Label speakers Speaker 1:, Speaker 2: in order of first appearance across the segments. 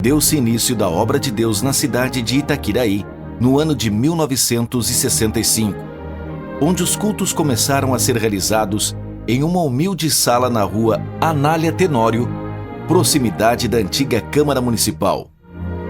Speaker 1: deu-se início da obra de Deus na cidade de Itaquiraí, no ano de 1965, onde os cultos começaram a ser realizados em uma humilde sala na rua Anália Tenório, proximidade da antiga Câmara Municipal.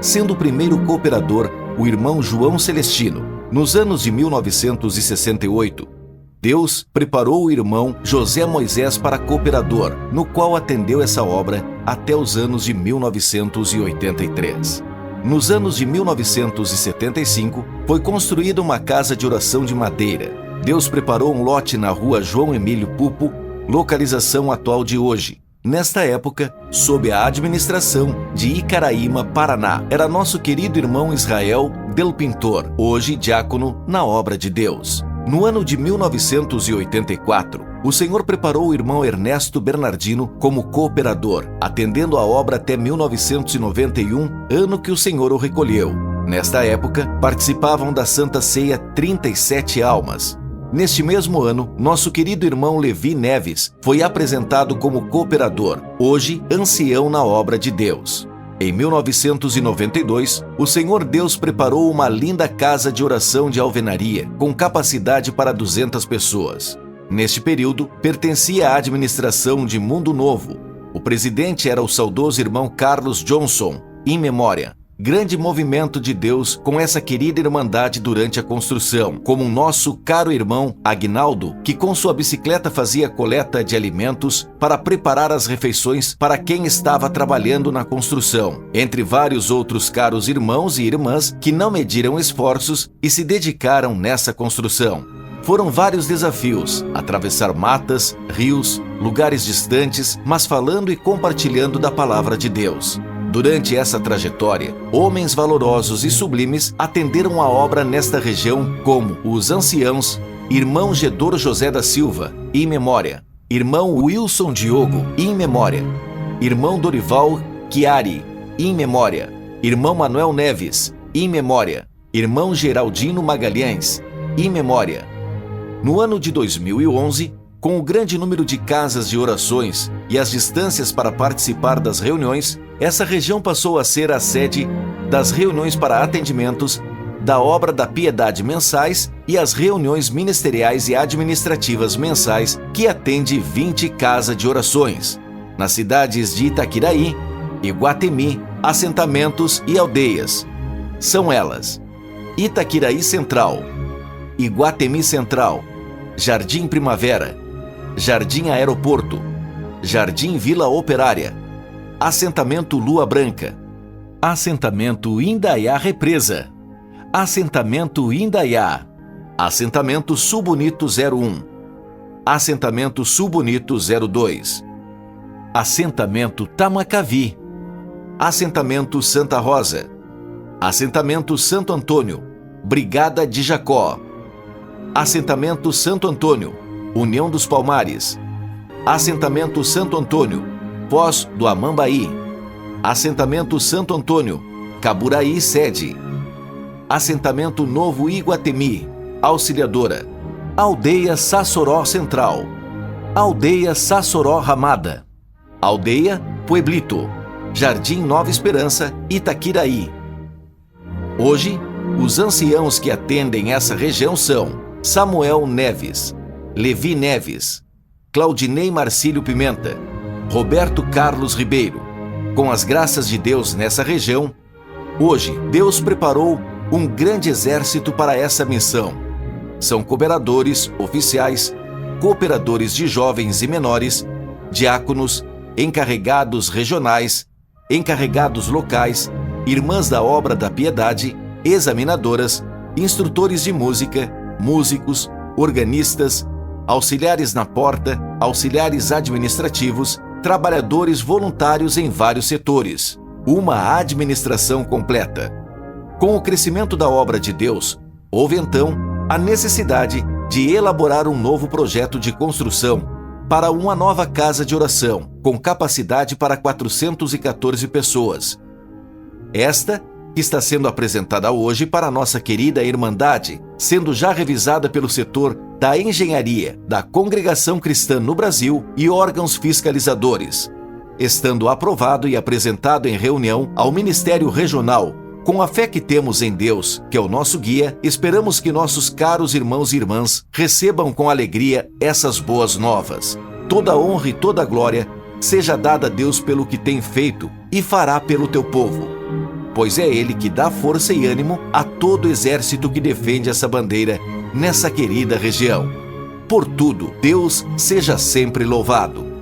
Speaker 1: Sendo o primeiro cooperador o irmão João Celestino, nos anos de 1968, Deus preparou o irmão José Moisés para cooperador, no qual atendeu essa obra até os anos de 1983. Nos anos de 1975, foi construída uma casa de oração de madeira. Deus preparou um lote na rua João Emílio Pupo, localização atual de hoje. Nesta época, sob a administração de Icaraíma, Paraná, era nosso querido irmão Israel Del Pintor, hoje diácono na obra de Deus. No ano de 1984, o Senhor preparou o irmão Ernesto Bernardino como cooperador, atendendo a obra até 1991, ano que o Senhor o recolheu. Nesta época, participavam da Santa Ceia 37 almas. Neste mesmo ano, nosso querido irmão Levi Neves foi apresentado como cooperador, hoje ancião na obra de Deus. Em 1992, o Senhor Deus preparou uma linda casa de oração de alvenaria, com capacidade para 200 pessoas. Neste período, pertencia à administração de Mundo Novo. O presidente era o saudoso irmão Carlos Johnson, in memória. Grande movimento de Deus com essa querida irmandade durante a construção, como o nosso caro irmão Agnaldo, que com sua bicicleta fazia coleta de alimentos para preparar as refeições para quem estava trabalhando na construção, entre vários outros caros irmãos e irmãs que não mediram esforços e se dedicaram nessa construção. Foram vários desafios, atravessar matas, rios, lugares distantes, mas falando e compartilhando da palavra de Deus. Durante essa trajetória, homens valorosos e sublimes atenderam a obra nesta região, como os anciãos, irmão Gedor José da Silva, in memória, irmão Wilson Diogo, in memória, irmão Dorival Chiari, in memória, irmão Manuel Neves, in memória, irmão Geraldino Magalhães, in memória. No ano de 2011, com o grande número de casas de orações e as distâncias para participar das reuniões, essa região passou a ser a sede das reuniões para atendimentos, da obra da piedade mensais e as reuniões ministeriais e administrativas mensais, que atende 20 casas de orações, nas cidades de Itaquiraí, Iguatemi, assentamentos e aldeias. São elas: Itaquiraí Central, Iguatemi Central, Jardim Primavera, Jardim Aeroporto, Jardim Vila Operária, Assentamento Lua Branca, Assentamento Indaiá Represa, Assentamento Indaiá, Assentamento Subonito 01, Assentamento Subonito 02, Assentamento Tamacavi, Assentamento Santa Rosa, Assentamento Santo Antônio, Brigada de Jacó, Assentamento Santo Antônio, União dos Palmares, Assentamento Santo Antônio, Foz do Amambaí, Assentamento Santo Antônio, Caburaí Sede, Assentamento Novo Iguatemi, Auxiliadora, Aldeia Sassoró Central, Aldeia Sassoró Ramada, Aldeia Pueblito, Jardim Nova Esperança, Itaquiraí. Hoje, os anciãos que atendem essa região são Samuel Neves, Levi Neves, Claudinei Marcílio Pimenta, Roberto Carlos Ribeiro. Com as graças de Deus nessa região, hoje Deus preparou um grande exército para essa missão. São cooperadores oficiais, cooperadores de jovens e menores, diáconos, encarregados regionais, encarregados locais, irmãs da obra da piedade, examinadoras, instrutores de música, músicos, organistas, auxiliares na porta, auxiliares administrativos, trabalhadores voluntários em vários setores. Uma administração completa. Com o crescimento da obra de Deus, houve então a necessidade de elaborar um novo projeto de construção para uma nova casa de oração, com capacidade para 414 pessoas. Esta que está sendo apresentada hoje para a nossa querida Irmandade, sendo já revisada pelo setor da engenharia da Congregação Cristã no Brasil e órgãos fiscalizadores. estando aprovado e apresentado em reunião ao Ministério Regional. Com a fé que temos em Deus, que é o nosso guia, esperamos que nossos caros irmãos e irmãs recebam com alegria essas boas novas. Toda honra e toda glória seja dada a Deus pelo que tem feito e fará pelo teu povo, pois é Ele que dá força e ânimo a todo exército que defende essa bandeira nessa querida região. Por tudo, Deus seja sempre louvado.